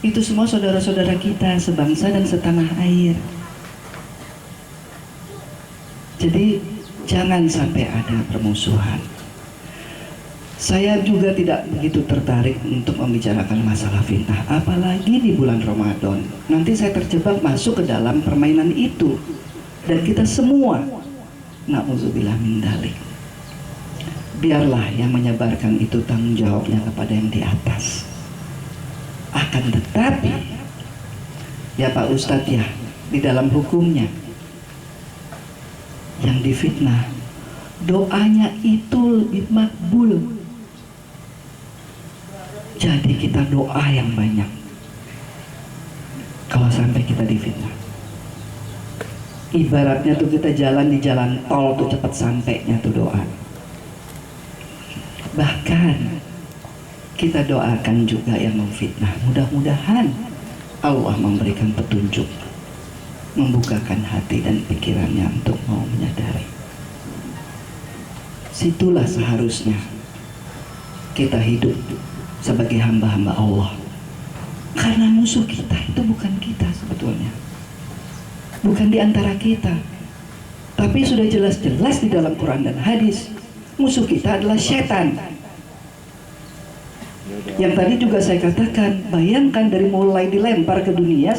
Itu semua saudara-saudara kita sebangsa dan setanah air. Jadi jangan sampai ada permusuhan. Saya juga tidak begitu tertarik untuk membicarakan masalah fitnah, apalagi di bulan Ramadan. Nanti saya terjebak masuk ke dalam permainan itu, dan kita semua na'udzubillah min dzalik. Biarlah yang menyebarkan itu tanggung jawabnya kepada yang di atas. Akan tetapi, ya Pak Ustadz ya, di dalam hukumnya, yang difitnah, doanya itu lebih makbul. Jadi kita doa yang banyak kalau sampai kita difitnah. Ibaratnya tuh kita jalan di jalan tol tuh cepat sampainya tuh doa. Bahkan kita doakan juga yang memfitnah. Mudah-mudahan Allah memberikan petunjuk, membukakan hati dan pikirannya untuk mau menyadari. Situlah seharusnya kita hidup sebagai hamba-hamba Allah. Karena musuh kita itu bukan kita sebetulnya, bukan di antara kita, tapi sudah jelas-jelas di dalam Quran dan hadis, musuh kita adalah setan. Yang tadi juga saya katakan, bayangkan dari mulai dilempar ke dunia